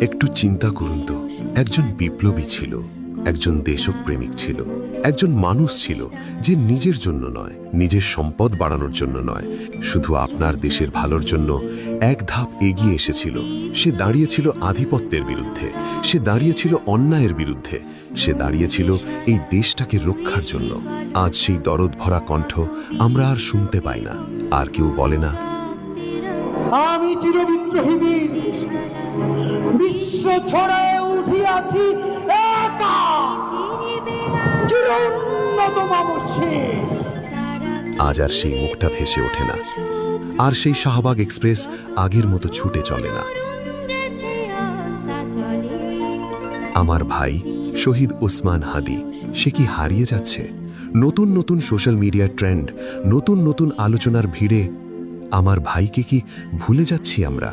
একটু চিন্তা করুন তো, একজন বিপ্লবী ছিল, একজন দেশপ্রেমিক ছিল, একজন মানুষ ছিল যে নিজের জন্য নয়, নিজের সম্পদ বাড়ানোর জন্য নয়, শুধু আপনার দেশের ভালোর জন্য এক ধাপ এগিয়ে এসেছিল। সে দাঁড়িয়েছিল আধিপত্যের বিরুদ্ধে, সে দাঁড়িয়েছিল অন্যায়ের বিরুদ্ধে, সে দাঁড়িয়েছিল এই দেশটাকে রক্ষার জন্য। আজ সেই দরদ ভরা কণ্ঠ আমরা আর শুনতে পাই না, আর কেউ বলে না, আমি চিরবিদ্রোহী বীর, বিশ্ব ছড়ায় উঠিয়াছি একা, চিরোন্নত মামসে। আজ আর সেই মুখটা ভেসে ওঠে না, আর সেই শাহবাগ এক্সপ্রেস আগের মতো ছুটে চলে না। আমার ভাই শহীদ ওসমান হাদি, সে কি হারিয়ে যাচ্ছে? নতুন নতুন সোশ্যাল মিডিয়ার ট্রেন্ড, নতুন নতুন আলোচনার ভিড়ে আমার ভাইকে কি ভুলে যাচ্ছি আমরা?